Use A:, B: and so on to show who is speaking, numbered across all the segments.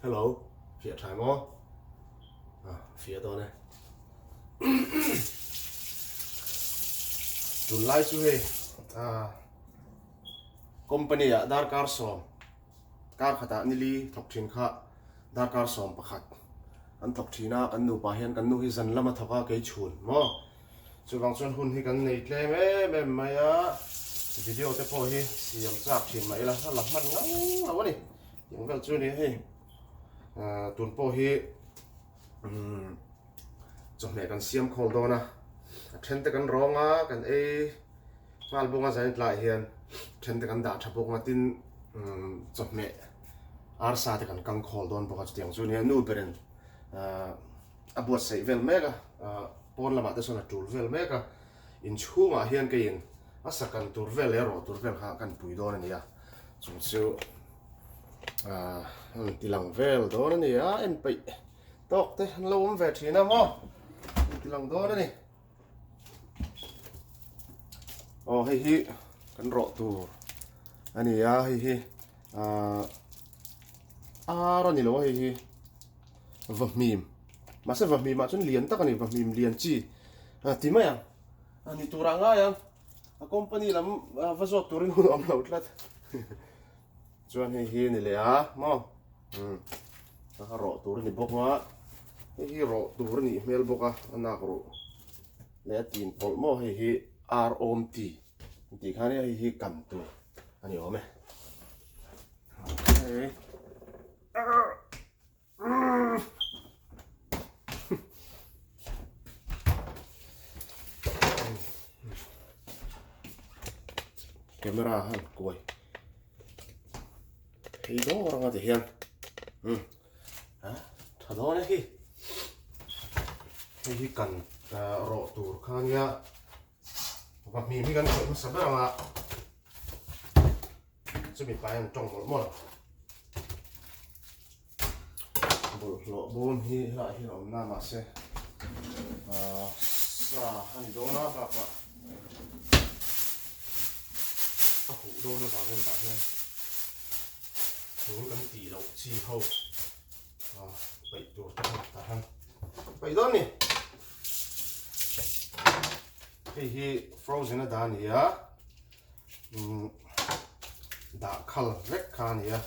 A: Hello, phía trái mò. Phía đó này. Tuần lai chú hề. Company dar car som. Car khata nili thok thin kha dar car som pakhat. An thok thina kan nu pa hian kan nu hi zan lama thoka ke chhun mo. Chu wang chuan hun hi kan nei tle me maya. Video te po hi siam chak thin mai la la man ngang awani. Yang vel chu ni hei. Tuần po hi trong này cần xiêm khol đó na trên tay cần rong á cần e mal bunga giải lại hiền trên tay cần đã chập bunga tin trong này arsa tay cần căng khol đó bọc tiếng cho nên nu beren abuat say vel mega pon lama te sona tool vel mega in chunga hiền cái in asa cần tool vel ero tool vel ha cần pui đó này ya chung siêu tilang vel đó này ya em bị tóc thế lâu về thì nào mo tilang đó này hi hi kan ro tu ani ya hi hi ro ni lo hi hi vập mìm mà sẽ vập mìm mà chun liền tắc này vập mìm liền chi tí mấy ani tu rang ai company làm vazot turin hun om laut lat chuan hi ni le mo ro tur ni bok ma hi ro tur ni mel boka anak ro le tin pol mo hi eirawng ti khani hi kan tu ani ome okay camera han koi hi đó orang ada hian thật đó này hi cần ro tur khan ya và mi kan ko sa ba ma chu mi pa yang tong mo bol lo bom hi la hi om na ma se sa han do na ba pa hu do na ba kan ta hian chúng cần tỉ lậu chi hậu bảy tuổi ta hăng bảy đó nè hi frozen đã nè đã khal rek kha nè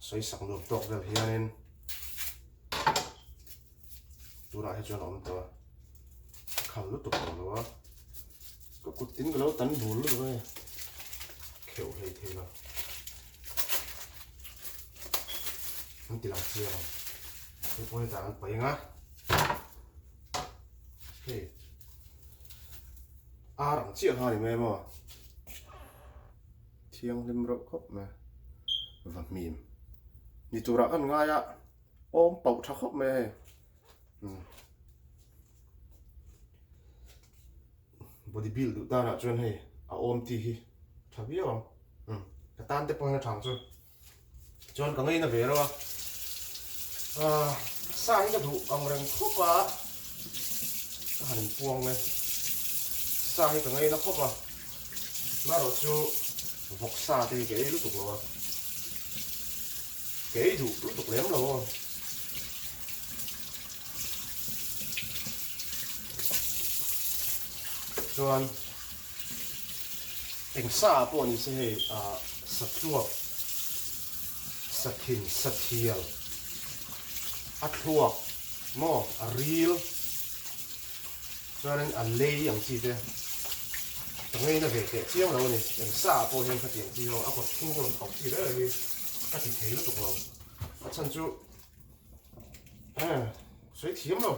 A: xoay sẵn được tóc về hiện nên tôi đã hết cho nó một khal lúc tục rồi có cút tính cái lâu tấn bùn rồi kiểu hay thế nào ti lang chia cái point ta ăn bánh á hey eirawng chia hai này mà thiêng lim rộng khóc mà và mềm đi tụ ra ăn ngay á ôm bầu thắc khóc mẹ body build tụ ta là chuyên hay ôm ti hi thà biết không cái tan tiếp point là thằng chưa chọn cái này là về rồi sai cái thủ ông rằng khóc à hành buông này sai cái này nó khóc à mà rồi chú vọc xa thì cái lúc tục rồi cái thủ lúc tục lém rồi chọn tình xa bọn như thế sạch chuột sakin sathial athuak mo aril cho nên ăn lê yang chi thế tầng này nó về cái chiếng đâu này đằng xa po hiện phát triển chi ho áp không còn học chi đấy là các thị thế nó tục rồi chân chú suy thiếm rồi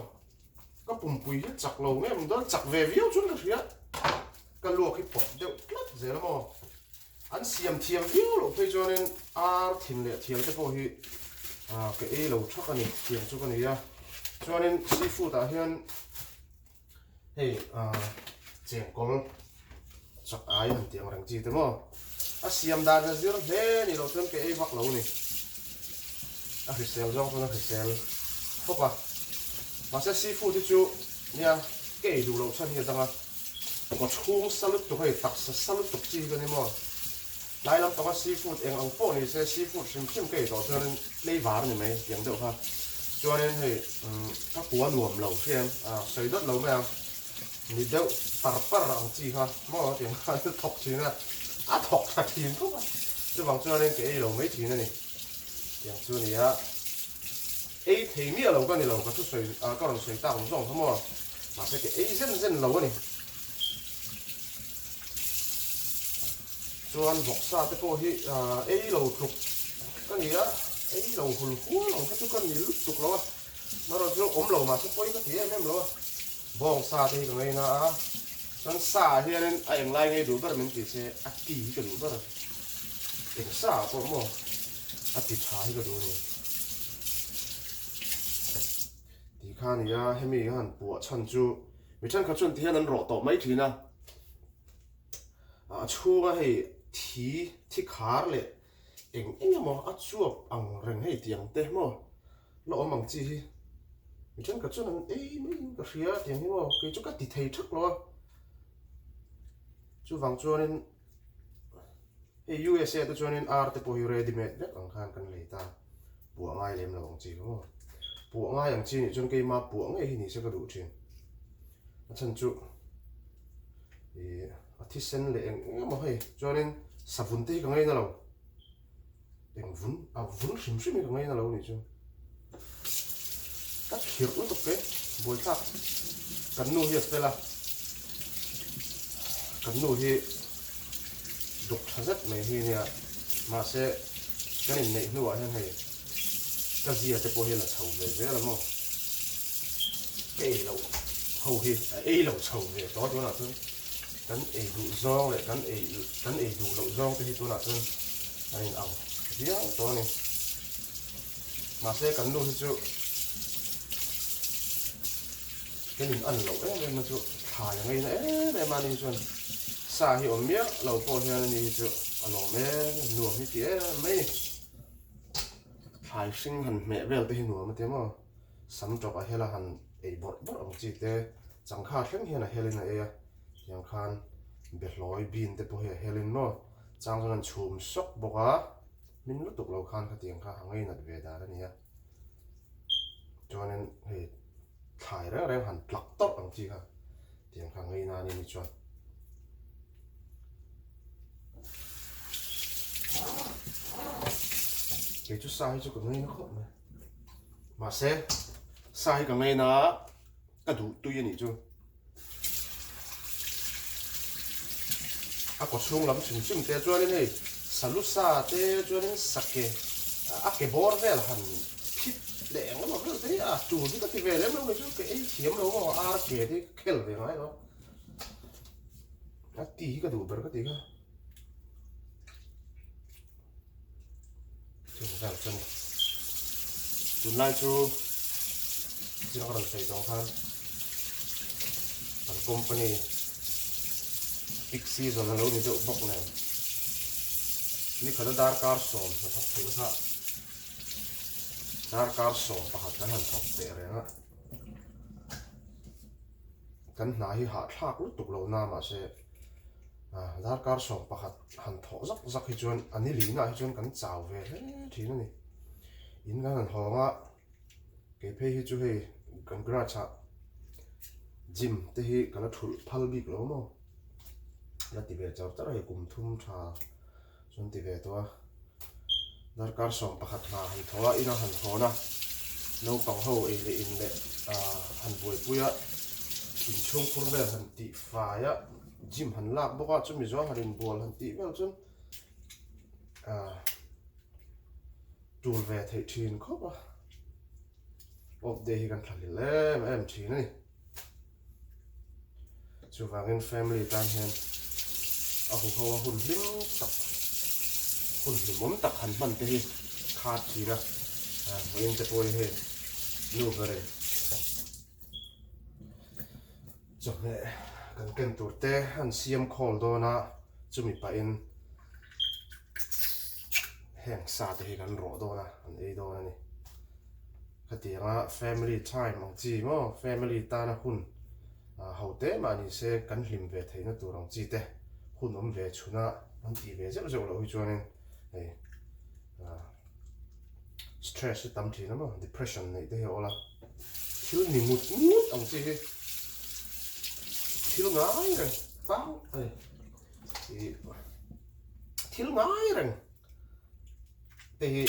A: các bùn bùi hết chặt lầu nghe mình đó chặt về víu chút cái phía cái luộc cái bọt đều lắm dễ lắm mà anh xiêm thiêm víu rồi bây cho nên thiềm lệ thiềm cái bộ hi cái ấy lầu chắc cái này thiềm cho cái này cho nên seafood đã hiện hey chèn con chắc ai hẳn tiếng rằng gì thế mà xiêm đàn ra dưới thế này đầu tiên cái ấy vắt lầu này phải xèo rong cho nó phải xèo không à mà sẽ seafood thì chú nha cái đủ lầu chân hiện ra mà có chung salad tụi hay tắc salad tụi chi cái này mà lại làm tao seafood em ăn phô này sẽ seafood sim cái đó cho nên lấy vả này mấy tiếng đâu ha cho nên thì các cua nuồm lẩu xem xây đất lẩu mấy mình đâu par ăn chi ha mà tiếng ha thọc chi nè thọc thật tiền không chứ bằng cho nên cái lẩu mấy chi này tiếng cho này ấy thì mía lẩu cái này lẩu cái chút sợi các đồng sợi ta không dùng không mà sẽ cái ấy dân lẩu này cho ăn bọc sa tới cô hi ấy lẩu trục cái gì á ấy lẩu hùn hú lẩu cái chút cái gì lúc trục lẩu mà rồi cho ốm lẩu mà sẽ quay cái gì em lẩu bong sa thì cái này na nên sa thì nên anh lại ngay đủ bớt mình chỉ sẽ ăn tí cái đủ bớt anh sa có mà ăn tí trái cái đủ này thì khăn này hay mình hẳn bộ chân chú mình chân khăn chân thì hắn rõ tỏ mấy thứ na chú cái thì khá lệ anh mà ăn chú ăn rừng hay tiếng thế mà lỗ măng chi mình chân khăn chân ấy mấy cái gì á tiếng mà cái chú cái thì thấy chắc rồi chú vàng cho nên USA tôi cho nên art po hi ready made đấy ang khan kan lấy ta buông ai lem nào chỉ đúng không buông ai yang chi ni chon cái mà buông ấy thì sẽ có đủ chuyện chân chú thì artisan lệ mà hay cho nên sập vun tê cái ngay nào đừng vun sim cái ngay nào này chứ cắt hiểu nó tục cái bồi khác cắn nuôi hết là cắn nuôi hết đục rất mấy hi nè mà sẽ cái này nữa hơn hay cái gì sẽ bồi hết là sầu về thế là không cái lẩu hầu hi ấy lẩu sầu về đó chỗ nào thôi cắn ấy đủ rong lại cắn ấy đủ lẩu rong cái chỗ nào thôi anh ăn riêng đó này mà sẽ cắn nuôi chứ cái mình ăn lẩu ấy nên mà chỗ thả như ngay này để mà mình chọn sa hiệu miếng lẩu po hiện này chỗ lẩu mẹ nua như thế mấy thải sinh hẳn mẹ về tới nua mà thế mà sắm chọc ở hay là hẳn ấy bọt ông chị thế chẳng khá khen hiện là Helen này yang khan biệt lối bin te po he Helen mà chẳng cho nên chùm sốc bọc á mình lúc tục lâu khan cái tiếng kha hàng ngay nạt về đá đó nè cho nên thì thải ra đang hẳn lắc tốt ông chị ha tiếng kha ngay na nên chọn cái chút sai cho cái ngay nó khóc mà sẽ sai cái ngay nó cái đủ tuy nhiên chứ có chung lắm chừng thế cho nên này salusa thế cho nên sake cái bor về là hẳn thịt đẻ nó mà cứ thế chủ cái cái về đấy mà chứ cái chiếm đâu mà cái thì khel về ngay đó tí cái đủ bớt cái tí ha chừng ra chân chừng lại chú chỉ nó còn xây trong khan còn company Pixie rồi nó lâu như vậy bọc này, này cái đó dark car song nó thọc tiếng ha, dark car song bắt cái hành thọc để rồi á, cái này hi hạ thác lúc tục lâu na mà sẽ, dark car song bắt hành thọc rắc hi chuan, anh ấy lý na hi chuan cái chảo về thế thì nó này, in cái hành hong á, cái phe hi chu hi cái garage gym thế hi cái nó thul phal big lâu mà là tỷ về cháu tất là cùng thum trà xuân tỷ về toa dar car song pakhat na han thoa ina han thona no pang ho e le in le han boi puya in chung khur ve han ti fa ya gym han lak boka chumi zo harin bol han ti vel chun tul ve thei thin khop a op de hi kan thali le em thin ni chu wangin family tan hian hùng hồn lim tắc hồn lim mắm tắc hẳn bẩn thế khát gì đó vậy thì tôi hết lưu về đây chồng mẹ cần tụt té hắn xiêm khol đó na chúng mình phải in hẹn xa thì cần rõ đó na anh ấy đó này cái tiếng family time bằng gì mà family ta na hun hậu tế mà ni sẽ cần lim về thấy nó tụi đồng gì thế hun về chuna anh tì về rất rồi rồi cho nên này stress tâm trí lắm mà depression này thế hiểu là thiếu niềm ngút ngút ông chị thiếu ngái rồi bao này thì thiếu ngái rồi thì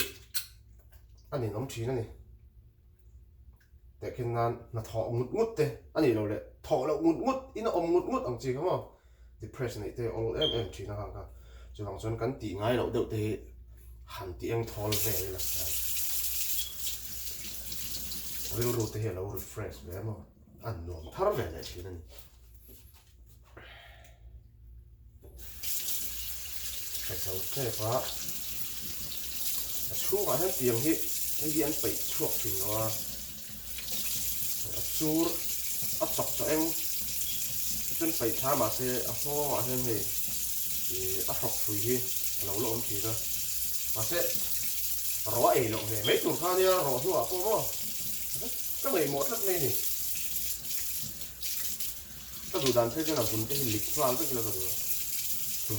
A: anh ấy nóng trí nàyแต่ khi nào nó thọ ngút ngút thế anh ấy đâu đấy thọ là ngút ngút ít nó ngút ngút ông chị không không depression này thế em chỉ nó hàng cả cho hàng xuân cắn tỉ ngay đâu đâu thế hẳn tỉ em thọ về là real root thế là refresh về mà ăn nuông thar về lại thì nên cái sau thế quá chú mà hết tiền thì anh phải chuộc thì nó chú áp chọc cho em chân phải thả mà sẽ ho mà thêm thì áp chọc phùi hi lâu lâu thì đó mà sẽ rõ ấy lộ về mấy tuần sau nha rõ hua không có cái này một rất này cái đồ đàn thế cho là vốn cái lịch plan cái là cái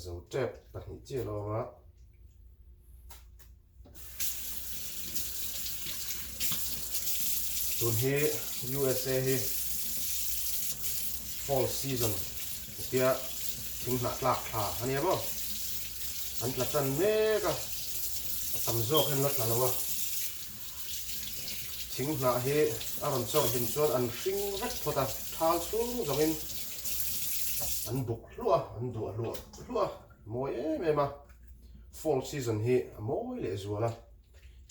A: dấu trẹp đặt những chia lo á tuần hi USA hi fall season kia thình lạc lạc thả anh em không anh là chân mê cả tầm gió hơn lót là đâu thình lạc hi anh cho hình chuột anh sinh vết phô ta tháo xuống giống như anh bục lúa anh đùa lúa mỗi em mà fall season hi mỗi lễ rùa là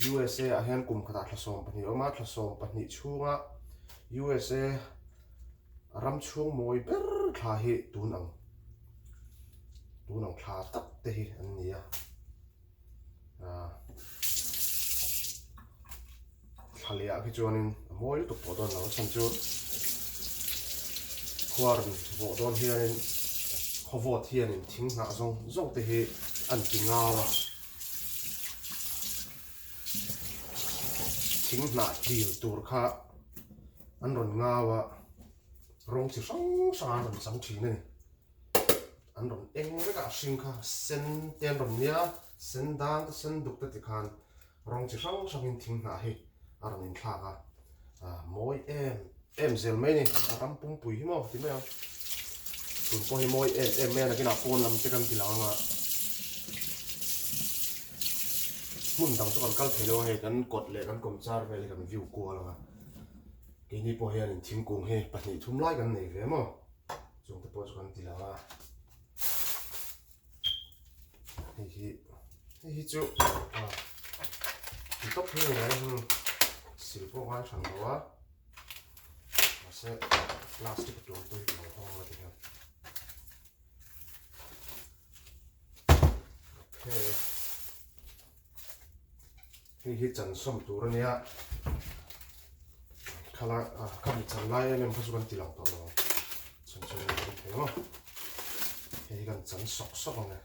A: USA hiện cùng khát là sôm bani ở mặt là sôm bani chunga USA ram chung mỗi ber thà hi tu nang thà tắc te hi anh nia thà lẽ cái chỗ nên mỗi tục bộ đòn nào chẳng chút khoar bộ đòn hi nên khó vót hi nên thính ngã rong te hi anh tiếng ngao thính nã chiều tour kha anh run ngao rong chỉ sáng run sáng chỉ này anh run eng với cả sinh kha sen tiền run nia sen đan sen đục tất khan rong chỉ sáng in thính nã hi anh run kha mỗi em zel mấy này anh pum pui hi mo thì mấy anh tuần qua hi mỗi em mấy là cái nào con làm cái căn kỳ lạ mà muốn đăng cho con cá thể lo hay cần cột lệ cần cầm char về cần view qua là cái này po hay nên chim cùng hay bắt nhị thum lại cần này về mà chúng ta po cho con tí là cái chỗ cái tóc này này xịt po hoa chẳng đó mà sẽ plastic đồ tôi bỏ không là thế ok hi chan som tur ania khala kam chan lai em pasukan tilang to lo chan thế mo hi kan chan sok ne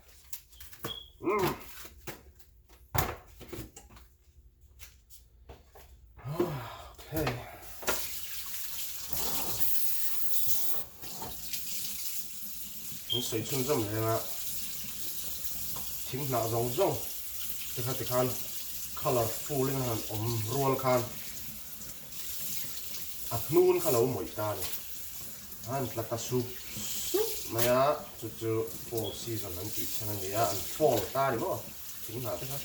A: okay水春这么来了挺拿rong这看colorful lên hàn roll khan nun khá lâu mỗi ta này anh là ta soup mà ya chú fall season anh chị cho nên ya anh fall ta đi mà chính là thế khác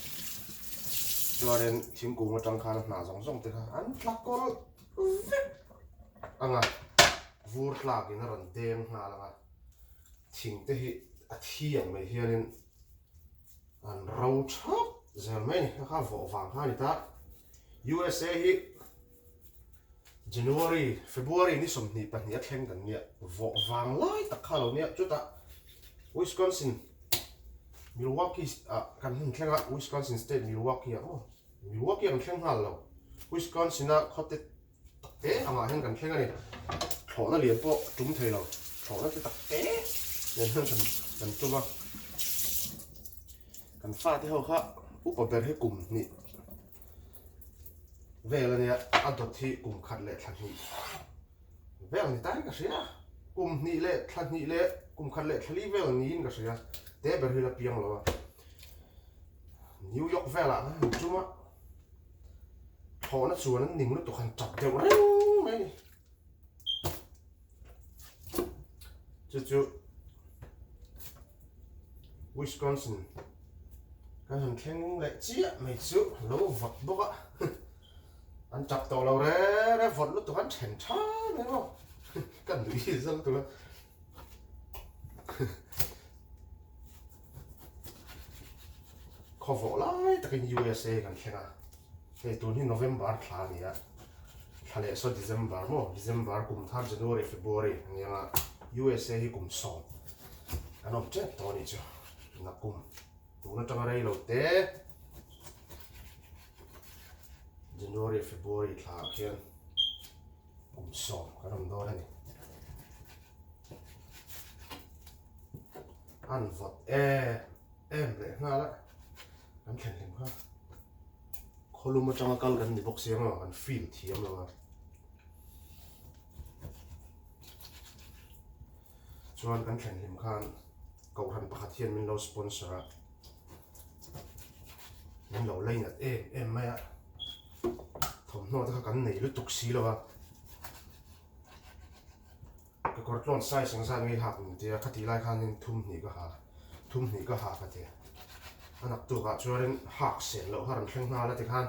A: cho nên chính cùng một trong khan là rong thế khác anh là con anh vượt lạc cái nó rần đen là chính thế thiền mấy hiền nên anh rau chop giờ mấy này nó khá vỗ vàng ha người ta USA hi January February ni som ni pan ni athleng kan nia vỗ vàng lai tak kha lo nia chuta Wisconsin Milwaukee kan hin thlenga Wisconsin State Milwaukee Milwaukee kan thleng hal lo Wisconsin a khote te anga hen kan thlenga ni thlo na lian po tum thei lo thlo na te tak te nen han kan tuma กันฟาที่เขาค่ะอุปเป็นให้กลุ่มนี่เวลาเนี่ยอันตัวที่กลุ่มขัดเละทันทีเวลานี่ตายก็เสียกลุ่มนี่เละทันทีเละกลุ่มขัดเละทันทีเวลานี้ก็เสียเตะเป็นเรื่องเพียงหรอนิวยอร์กเวลาจุ๊มะพอนะส่วนนั้นหนิงแล้วตัวขันจับเดี๋ยวเร็วไหมจู่ๆวิสคอนซินการหันแข่งเละเจี๊ยไม่สู้แล้ววัดบกอ่ะอันจับตัวเราแล้ววัดแล้วตัวขันเฉนช้าเนี่ยมั้งกันดูอีสังตัวขอบอกเลยแต่กิน USA กันแข่งอ่ะไอ้ตัวนี้ November คลานี่อ่ะทะเลสด December มั้ง December กุมภาพันธ์ January February เนี่ยอ่ะ USA ที่กุมสองอันนั้นเจ็บตัวนี้จ้ะนักกุมตัวนั้นจะมาเรียนรู้เต้ January February คลาเขียนกุมสองอันนั้นโดนนี่อันวัดเลยน่าละอันแข่งเล่นครับคนรู้มาจังกันกันในบ็อกเซียงอ่ะกันฟิลเทียมแล้วอ่ะชวนกันแข่งเล่นข้างเกาทันประคัดเทียนมันเราสปอนเซอร์มันเราเล่นอ่ะไม่อ่ะผมนอกจากกันไหนรู้ตุกซีแล้วอ่ะก็กดลองใส่เสียงสั่นไม่หักเดี๋ยวคดีไล่ข้างนึงทุ่มหนีก็หากันเดี๋ยวอันนักตัวก็ชวนหักเสียงแล้วหันแข่งหน้าแล้วที่ข้าง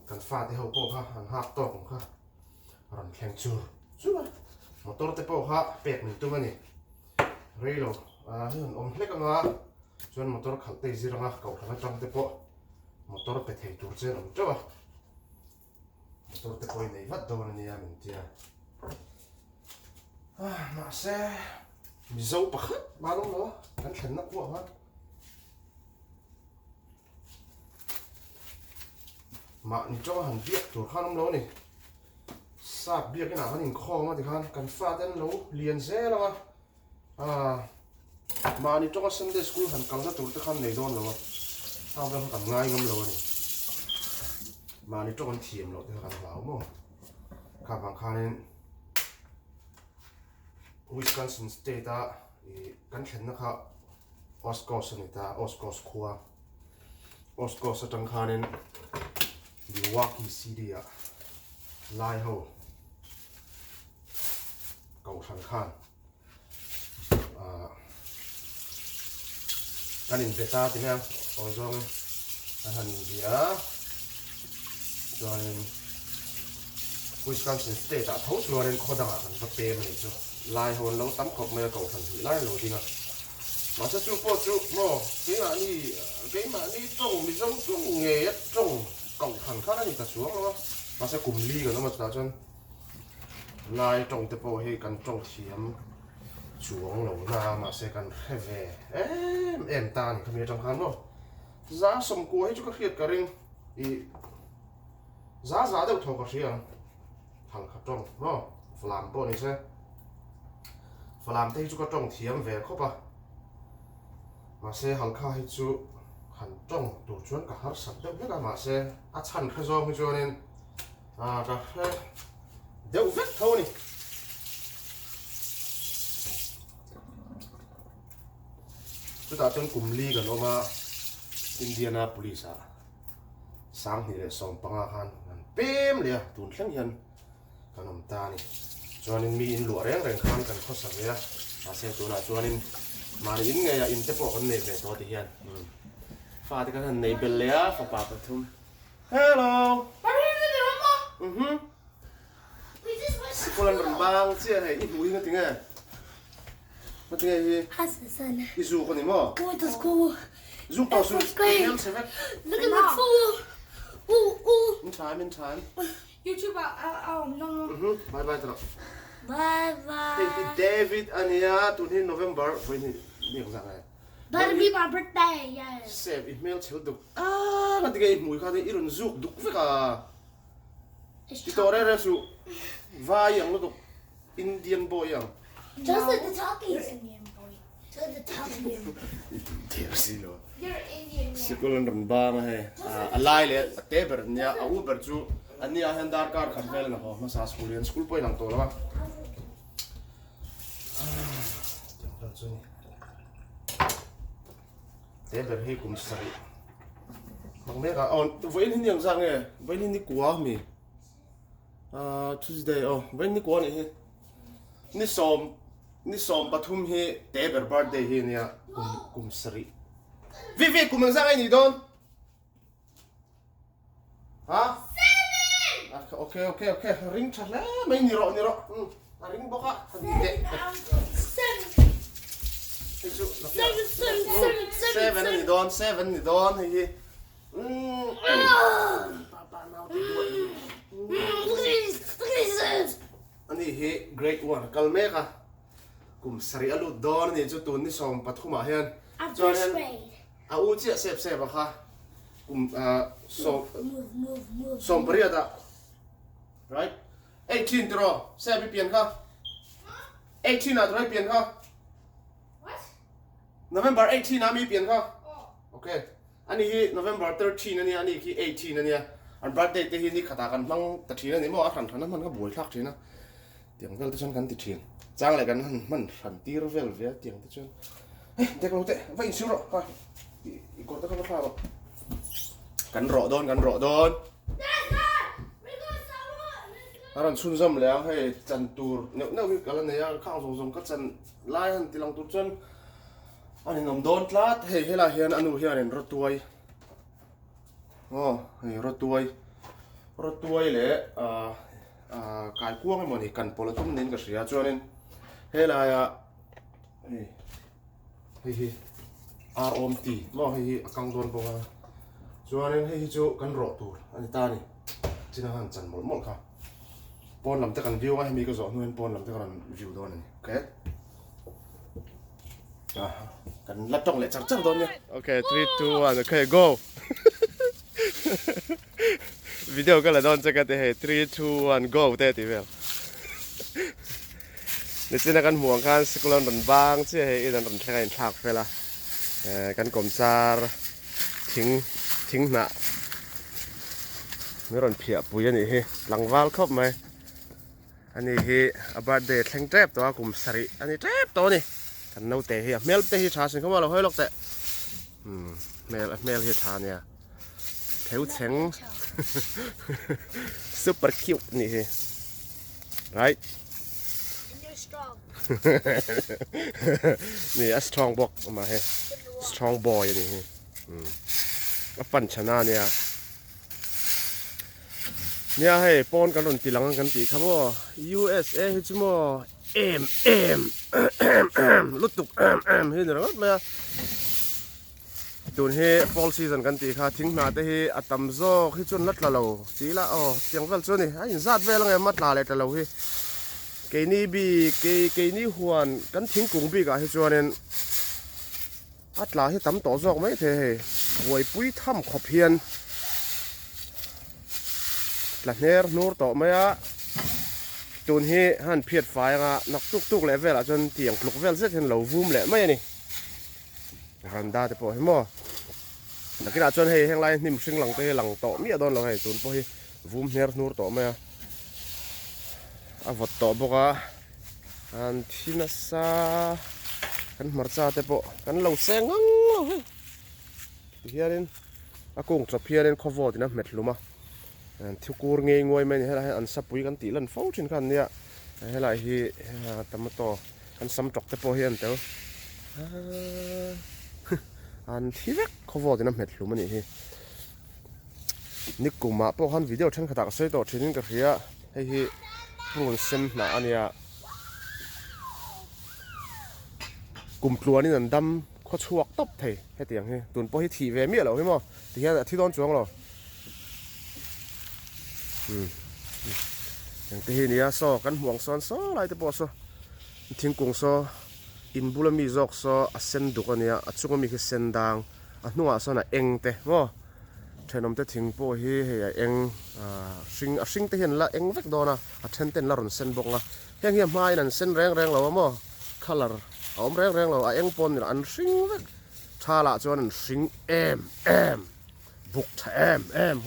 A: กันฟาดที่เขาโป้ค่ะหันหักตัวของค่ะหันแข่งจู่เลยมอเตอร์ที่โป้ค่ะเป็ดหนึ่งตัวนี่เรียลเห็นอมเล็กกันว่าชวนมอเตอร์ขัดเตะซีรังอ่ะเก่าขนาดจังที่โป้มอเตอร์เป็ดเหตุเจนจ้ะมอเตอร์ที่โป้ในวัดโดนนี่มันเดียมาเซ่มีโซ่ปะครับมาลงแล้วกันแข่งนักวัวฮะมานี่จ้าหันเบียกตัวข้างน้ำร้อนนี่ซาบเบียกที่หนาหันหินคอมาที่ข้างกันฟาดเต้นรู้เรียนเซ่แล้วอ่ะมานี่จ้าซันเดย์สคูลหันกังจะตัวที่ข้างในโดนแล้วอ่ะเอาไปกันง่ายงั้นเลยนี่มานี่จ้ากันเทียมแล้วที่ข้างเหลามั้งข้างข้างนี่วิสคอนซินสเตทกันเห็นนะครับออสกอสนี่ตาออสกอสคัวออสกอสจังข้างนี่ดีว่ากี่ซีดีอะไล่เขาเก่าทางข้างกันอินเตต้าที่นี่ตอนช่วงอันนี้เดียจวนวิสคอนซินสเตทอะทั้งส่วนนี้โคตรดังกันก็เปย์มันอีกจ้ะไล่เขาแล้วตั้มขบไม่ได้เก่าทันทีไล่โหลดดีนะมาจะจู่ปวดจู่โม่เกี่ยนี่จงมีจงเงี้ยจงเก่าทันข้าได้ยินแต่ช่วงแล้วมาจะกลุ่มลีกันแล้วมาตาจนไล่จงแต่พอให้กันจงเทียมช่วงเหล่านามาเสกันแค่เว่ตานี่ทำยังจังคันเนาะจ้าสมควรให้จุกเขียดกระริงจ้าเดี๋ยวทอกระเชียงหันขัดจงเนาะฟลามปนี่ใช่ฟลามที่จุกจงเทียมเว่เข้าปะมาเสหันข้าให้จุหันจงตัวชวนกับฮัตสัตว์เด็กกันมาเสอาชันแค่จงให้จวนนี่กับแค่เดี๋ยวเวทเท่านี้จุดอาจารย์กลุ่มลีกันออกมาอินเดียนาโพลิสสังนี่เลยส่งปังอาคารนั่นเต็มเลยตุนเลี้ยงยันขนมตานี่จวนนี้มีอินหลวงแรงข้ามกันข้อสักเลยมาเสตัวน่ะจวนนี้มาอินไงอินเตปอกกันเนเบตัวที่ยันฟาดกันเนเบลเลยฟ้าป่าปฐุม Hello
B: Are you in the room?
A: Sekolah terbang sih ya, ibu ingat tinggal. Betul ya?
B: Hasan sana.
A: Isu kan ini mau?
B: Go to school.
A: Zoom tau zoom. Yang sevet.
B: Look at my food. Ooh.
A: In time.
B: YouTube, no.
A: Bye bye terus.
B: Bye bye.
A: Hey David, Ania, tuh ini November, ini yang sana.
B: That'll be my birthday, yes.
A: Save email chill duk. Nanti kayak ibu kan irun zoom duk, vika. Itu orang resu. Vai yang lu tuh Indian boy yang.
B: Just like the talkies. Indian boy. Just like the talkies.
A: Dia sih lo.
B: You're Indian.
A: school ran bang he alai le table nia a uber chu ania handar car khan vel na ho masa school poi lang to la table he kum sari mang me ka on voin hin yang sang e voin hin ni kwa mi Tuesday voin ni kwa ni he ni som pathum he table birthday he nia kum sari Vivi kum sang ai ni don ha okay ring chat la mai ni ro ring boka ni de Seven ni don he Papa now to do it
B: Please.
A: Ani he great one kalmeka kum sari alu don ni chu tun ni som pathuma hian
B: After spade.
A: a u chi sep kha kum
B: Move.
A: som paria da right 18 tro se bi pian kha 18 a tro pian kha
B: What?
A: November 18 a mi pian kha
B: Oh.
A: okay ani hi November 13 ani ki 18 ani an birthday te hi ni khata kan mang ta thina ni mo a than thana man ka boi thak thina tiang vel te chon kan ti thin chang le kan man than tir vel ve tiang te chon te ko te vai siu ro ha I ko ta ka pha ro kan ro don aran sun zam le he chan tur ne wi kala ne ya khang song ka chan lai han tilang tur chon ani nom don tlat he hela hian anu hian en rotuai he rotuai le kai kuang mo ni kan polatum nin ka ria chuanin hela ya he ROMT mo he akang don bonga chuanin he chu kan ro tur ani ta ni china han chan mol kha pon lam te kan view ai mi ka zo nuan pon lam te kan view don ani okay kan la tong le char don ya okay 3 2 1 okay go video ka la don che ka te he 3 2 1 go te ti vel ni china kan muang khan sikulon ron bang che he in ron thang in thak fela kan kom sar thing na mi ron phia pui ani he langwal khop mai ani hi a birthday thleng trep to kum sari ani trep to ni kan no te hi mel te hi tha sin khama lo hoi lok te mel hi tha nia theu cheng super cute ni he right
B: And you're strong.
A: ni a strong box ma he strong boy ni he a pan chana nia nia he pon kan ron tilang kan ti khamo USA hi chumo lutuk he ni rat ma tun he fall season kan ti kha thing na te hi atam zo hi chun lat la lo ti la tiang vel chu ni a in zat vel nge mat la le ta lo hi ke ni bi ke ni huan kan thing kung bi ka hi chuanen atla hi tam to zok mai the he woi pui tham khop hian la ner nur to maya tun hi han phiat fai nga nak tuk level a chon tiang kluk vel zet hen lo vum le mai ni ran da te po hi mo nakina chon hei heng lai nim sing lang te lang to mi adon lo hei tun po hi vum ner nur to maya a vot to boka an thina sa kan marcha te po kan lo sengang lo he hianin akung trop hianin khowot na metluma thiu kur ngei ngoi men hela an sapui kan ti lan fo thin kan nia hela hi tamato kan sam tok te po hian te an thivek khowot na metluma ni hi nikuma po han video than khata ka sei to thinin ka ria hei hi prun sem na ania kumtluanin an dam kho chuak top thei hetiang he tun po hi thi ve mi lo hi mo ti hian thi don chuang lo yang te hi nia so kan huang son so lai te po so thingkung so in bulami zok so a sen dukania a chungami ki sendang a hnunga so na eng te mo thenom te thing po hi he eng ring te hian la eng vek dona a then ten la ron sen bonga heng hi mai nan sen reng lo mo color om reng lo a eng pon an ring vek ชาละจวนสิงบุกฮ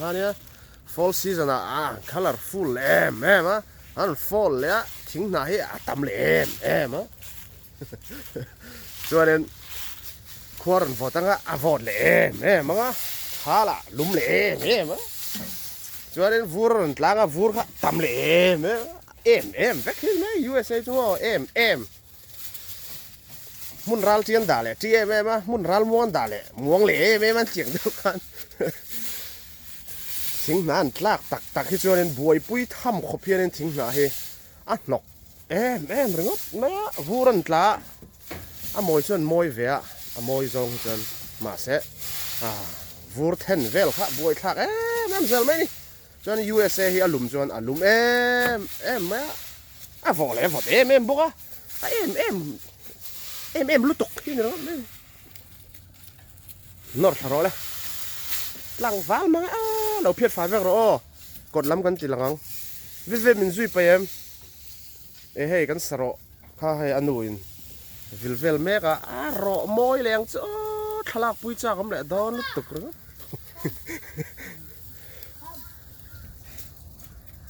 A: ะเนี่ยfall season colorfulอัน fall เลยทิ้งไหนตำเลยจวนควรพอตั้งวอดเลยมั้งชาละลุ่มเลยจวนวูรนล้างวูรตำเลยแบ็คฮิลไหม USA จัวมุนรัลเจียนด่าเลยที่มุนรัลม้วนด่าเลยม้วงเลยมันเจียงเดียวกันทิ้งนั้นลากตักที่จวนบวยปุ้ยทำขบเพียนทิ้งหน้าเฮนกเรื่องนั้นวูรันล้ามวยจนมวยเวียมวยจงจนมาเสวูรเทนเวลค่ะบวยทักนั่นเซลไหมนี่จวน USA เฮลุมจวนลุมวอลเลยบุกลุตุกที่นี่นะนอร์ทรอเลยหลังฟ้ามาเราเพียรฟ้าเวกรอกดล้ำกันตีหลังวิมินซุยไปให้กันสระข้าให้อนุอินวิลเมกรอมอยแรงจ้าทลากปุยจ้าก็ไม่ได้ดอนลุตุกเลย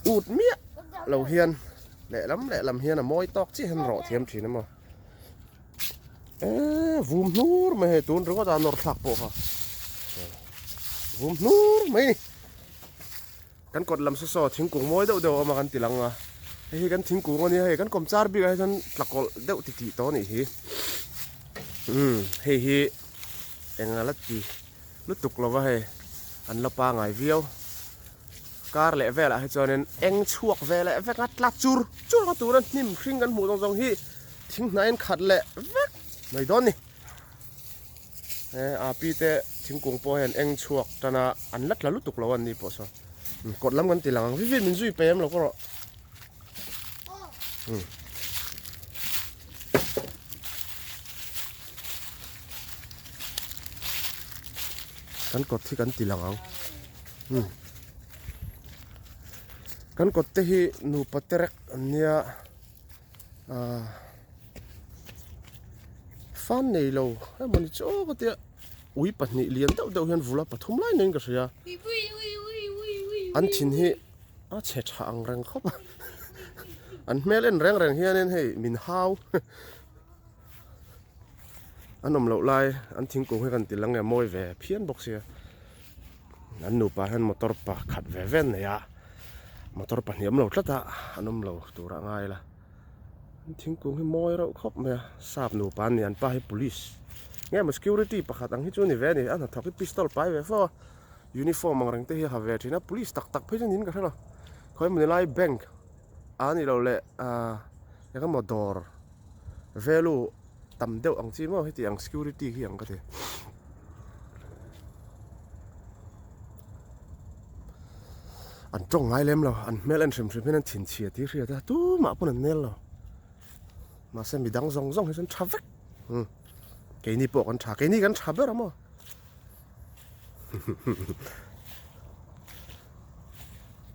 A: อูดเมียเราเฮียนแหละลำเฮียนมอยตอกที่เห็นรอเทียมทีนั่นมั้งวูมนูร์ไม่ให้ตุนหรือว่าตานอร์ทักโปค่ะวูมนูร์ไม่กันกดลำซอทิ้งกุ้งมวยเดี๋ยวมากันตีหลังให้กันทิ้งกุ้งอันนี้ให้กันกลมจาร์บีให้ฉันหลักกอลเดี๋ยวติดตอนนี้ให้เอ็งละตีลุตุกเราว่าให้อันละปางไงวิวการเละเวลให้จอนั้นเอ็งช่วงเวลเวกัดลัดจูก็ตัวนั้นนิ่มครึ่งกันหมูตรงๆที่ทิ้งไหนขัดเละเวกไม่โดนนี่ปีเตะทิ้งกุ้งปอเห็นเอ็งช่วงตอนนั้นอันลัดละลุตุกเราวันนี้ปอสกดล้ำกันตีหลังวิมินซุยเปมเราก็กันกดที่กันตีหลังกันกดที่นูปัตเตอร์อันเนี้ยฟันนี่เรามันจะโอ้ก็เดี๋ยวอุ้ยปัจจุบันเลี้ยงเดี๋ยวเห็นวุ่นละปฐุมไล่หนึ่งก็เสียอันทิ้งที่เฉดช่างแรงครับอันเมล่นแรงเฮียนี่ให้มินฮาวอันนมเหลาไล่อันทิ้งกูให้กันตีหลังเนี่ยมวยแหวเพี้ยนบอกเสียอันนูป่าเห็นมอเตอร์ป่าขัดแหวเว้นเนี่ยมอเตอร์ป่าเนี่ยมเหลาทัดอ่ะอันนมเหลาตัวร่างไงล่ะทิ้งกูให้มวยเราครับเนี่ยทราบนูป่าเนี่ยอันป่าให้ police เนี่ยมัน security ป่าขัดอังที่จูนี่แหวนี่อันนั้นทักที่ pistol ไปแหวฟ้าuniform มังเริงเตะเฮียหาแหวที่นะ police ตักเพื่อนนินกันใช่หรอเขาให้มันไล่แบงค์อันนี้เราเลยยังก็มาดอร์เวลูต่ำเดียวอังจีมั้งให้ที่อัง security ที่อังก็เถอะอันจ้องไงเล่มเราอันเมลันชิมให้นั่นถิ่นเชียที่เรียดตู้มาปุ่นเนลเรามาเส้นมีดังซองให้ฉันชับเวกเกนี่ปอกกันชักเกนี่กันชับเบอร์มั้ง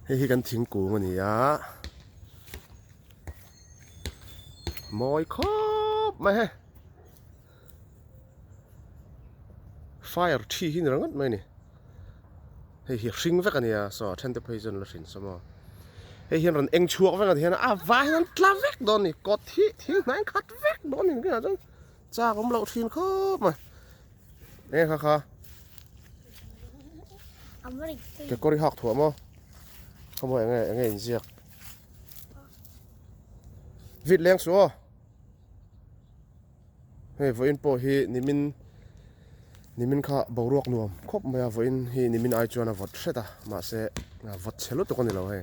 A: ให้กันทิ้งกูมันนี่มอยครบไหมฮะไฟที่หินรังไหมนี่ให้เฮียสิงเวกันเนี่ยสอดเทนเตอร์เพย์จนละสินสมอให้เฮียรันเอ็งชัวเวกันเนี่ยนะไฟนั้นกล้าเวกโดนนี่กดที่ทิ้งไหนขัดเวกโดนนี่ก็จังจ้าผมเราทิ้งครบมาเนี่ยค่ะเก็บกริหักถั่วมั้งขโมยไงเสียกวิดเลี้ยงสัวเฮ้ยวันพอฮีนิมินข้าบรวกนวมครบมาวันฮีนิมินไอจวนวัดเสร็จมาเสวัดเชลุตัวกันนี่เราเฮ้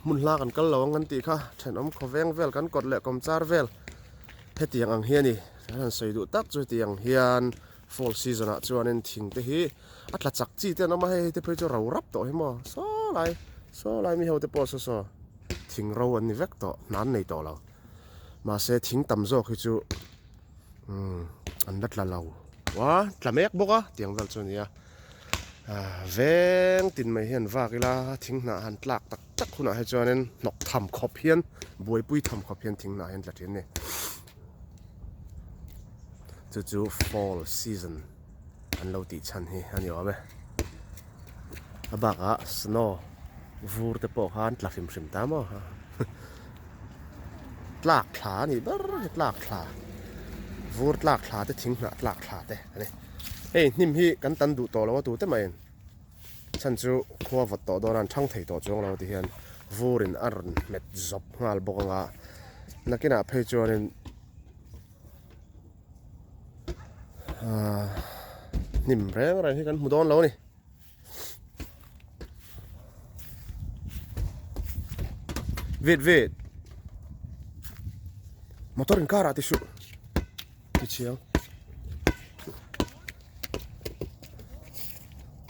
A: มุนลากันกันเรางันตีค่ะฉันขอแวงเวลกันกดเละกอมจาร์เวลเฮตียงอังเฮียนี่ฉันใส่ดูตักจุดตียงเฮียน fall season จวนนั้นทิ้งเตะอัตลักษณ์จีเตนมาให้เตะไปจะเรารับต่อให้มาโซ่ไล่มีเขาเตะปอสทิ้งเราอันนี้เวกต่อนั้นในต่อเรามาเสทิ้งต่ำโซ่คือจูอันดัดละเราว้าทำเมกบุกอ่ะเตียงเวลจวนนี้เวงตินไม่เห็นว่ากีฬาทิ้งหน้าหันหลักตักคุณให้จวนนั้นนกทำขอบเพียนบวยปุ้ยทำขอบเพียนทิ้งหน้าเห็นจัดเห็นเนี่ย chu fall season an lo ti chan hi ani wa me abaka snow vur te po han tlafim hrim ta mo ha tlak thla ni bar tlak thla vur tlak thla te thing na tlak thla te ani hey nim hi kan tan du to lo tu te mai chan chu khuwa vat to doran thang thei to chong lo ti hian vurin arn met zop ngal bokanga nakina phei chuanin nim reng rai hi kan mudon lo ni vet motorin kara ti shu ti chiang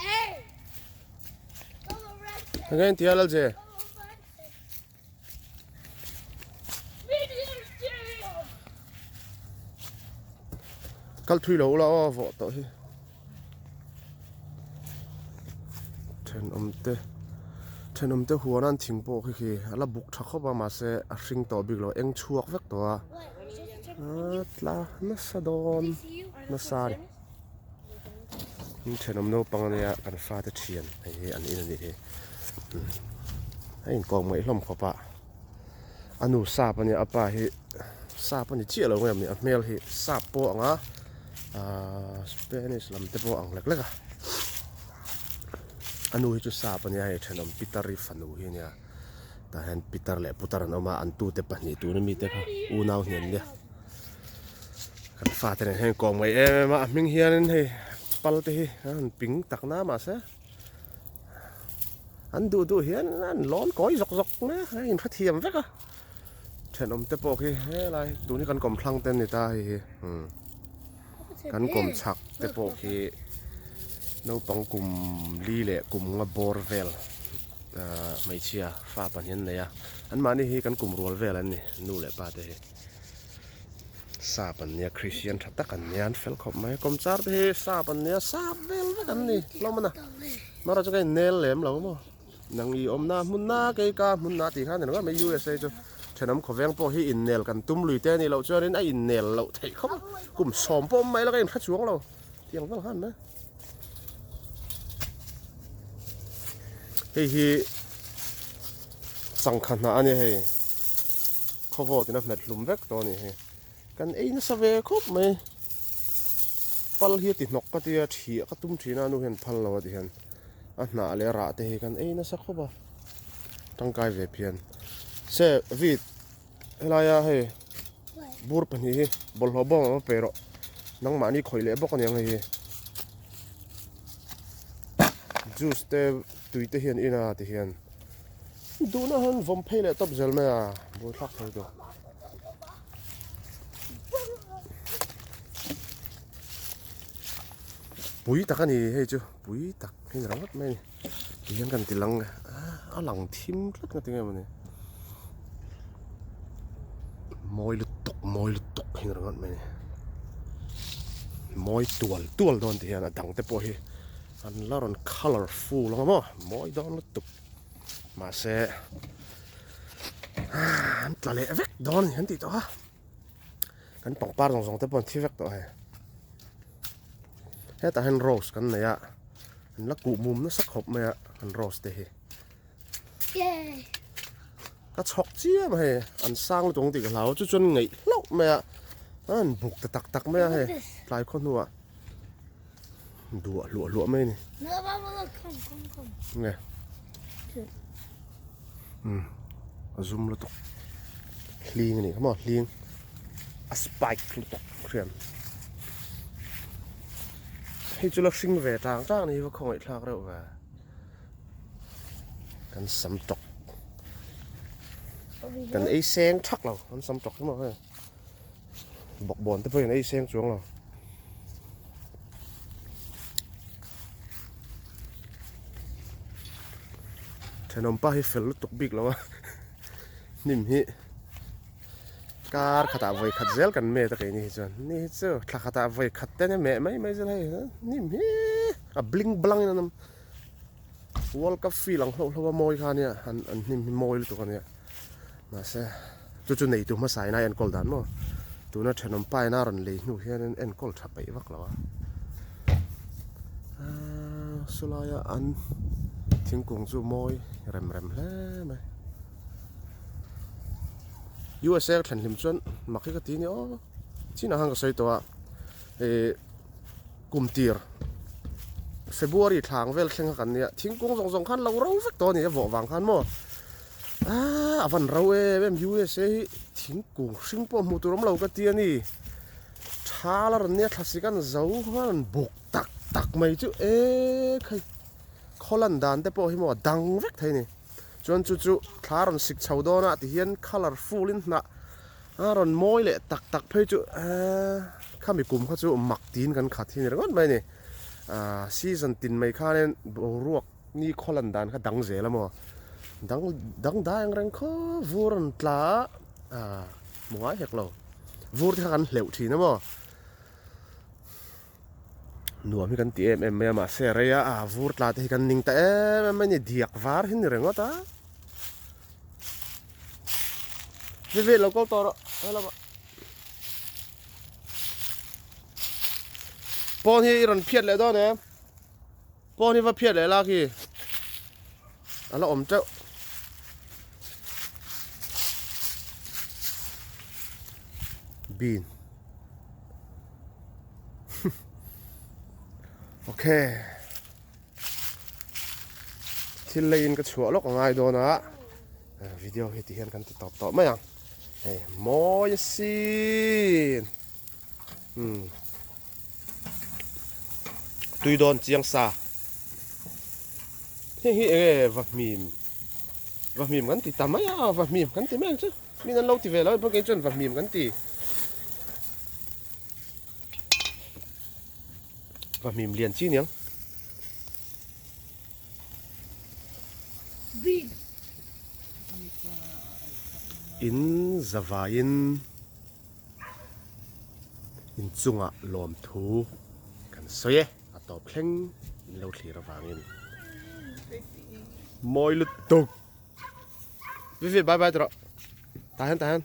B: Hey! Go arrest him.
A: again ti alal je
B: Go arrest him. Medium stereo.
A: kal thui lo la vo to hi then te huanan thingpo khi ala buk thakho ba ma se a hring to big lo eng chuak vek to a tla na sadon na sari thenom no pangania kan fa te thian hi an in ani hi ein kong mai hlom khopa anu sa pani apa hi sa pani chi lo ngam ni a mel hi sa po anga Spanish lam te po ang lek lek a anu hi chu sa pani ai thenom pitari fanu hi nia ta han pitar le putar no ma an tu te pani tu ni mi te kha u nau hian nia kan fa te hen kong mai ma ming hian hei pal te hi an ping tak na ma se an du hian an lon koi zok zok na in kha thiam vek a thenom te po hi he lai tu ni kan kom thlang ten ni ta hi kan kom chak te po hi no pang kum li le kum nga bor vel mai chia fa pan hian ne ya an ma ni hi kan kum rol vel an ni nu le pa te hi sa pan nia christian thata kan nian fel khop mai kom char te hi sa pan nia sa vel ve kan ni lo mana mara cha kai nel lem lo mo nang i om na mun na kai ka mun na ti khan ne mai usa chu thenam khoveng po hi in nel kan tum lui te ni lo chuarin a in nel lo thei khop kum som pom mai la kai kha chuang lo tiang vel han na hi sang khan na ani hei khovo tina met lum vek to ni he kan ein sa ve khop mai pal hi ti nok ka tia thi ka tum thina nu hen phal lo ti hen a hna le ra te hi kan ein sa khoba tangkai ve pian se vit helaya he bur pani hi bol ho bom ma pero nang ma ni khoi le bok ani ang hi juice te tui te hian ina te hian du na han vom phele top zel me a bo thak thoi do pui tak ani hei chu pui tak hin rangat mai ni hian kan tilang a lang thim thlak na tinga mani moi lu tok hin rangat mai ni moi tual don te hian a dang te po hi an laron colorful lo mo moi don lu tuk ma se an tlale vek don han ti to ha kan pangpar zong te pon thi vek to he ta hen rose kan ne ya an la ku mum na sak hop me ya an rose te hi
B: Yay!
A: ka chok chia ma he an sang lu tong ti ka lau chu chun ngei lo me ya an buk ta tak me ya he tlai khon nuwa lu me ni
B: No, Mama, look, come.
A: nè zoom lu tok hling ni come on hling a spike lu tok khian hi chu la hring ve tang ni wa khoi thlak reuh wa kan sam tok kan ei seng thak lo kan sam tok mo he bok bon te poi ei seng chuang lo thenom pa hi fel lu tok big lo wa nim hi kar khata voi khat zel kan me ta kai ni chuan ni chu thla khata voi khat te ne me mai zel hai nim hi a bling blang nam world cup feel ang hlo moi kha nia an nim moi lu to kan nia ma se chu nei tu ma sai na an kol dan mo ตัวนั้นฉันนำป้ายหน้ารถเลยหนูเห็นเอ็นก็ทับไปวักแล้วสุดท้ายอันทิ้งกุ้งจูมอยเร็มแล้วไหมUSA ฉันหิมจนมักให้กตีนี่อ๋อที่น่าหังก็ใส่ตัวกุมตีร์February ทางเวลเช่นกันเนี่ยทิ้งกุ้งสองคันเราสักตัวนี่จะบอกวางคันมั้งวันเราแบบ USA ทิ้งกุ้งซิงปอมูตัวเราก็ตีนี่ช้าแล้วเนี่ยคลาสสิกันเจ้ามันบุกตักไม่จู่ใครคอลันดานแต่พอให้มันดังเวกไทยนี่จนจู่คลารันสิกชาวดอนะที่เห็น colorful ลินนะรันมอยเลยตักเพื่อจู่ข้ามีกลุ่มเขาจู่หมักตีนกันขัดที่นี่แล้วก็ไม่เนี่ยซีซันตินไม่ค่าเนี่ยรวกนี่คอลันดานเขาดังเสียแล้วมั้งดังได้ยังไงเขาวูรันตลามัวเห็กเราวูที่กันเหลวทีนะมั้งหนูมีกันตีเอ็มมาเสียระยะวูตลาที่กันนิ่งแต่ไม่เนี่ยเดียกวาร์หินเรื่องว่าตาเวเราก็ต่อแล้วปอนที่รันเพียดเลยตอนนี้ปอนที่ว่าเพียดเลยล่ะคือแล้วอมเจ้าบีนโอเคที่เล่นก็ชัวร์ล็อกง่ายโดนนะวิดีโอที่เห็นกันติดต่อไม่ยังมอยซีนตุยโดนเจียงซาเฮ้วัดมีมกันติดตามไหมวัดมีมกันติดไหมจ๊ะมีนั่นเราติดเวลาพวกเองจนวัดมีมกันติดวัดมีมเรียนชี้เนี่ยอินซาวาอินจุงะลมทูกันสวยตอบเพลงเราเสียระหว่างอินมอยลุดตุกวิบายตรอตาหัน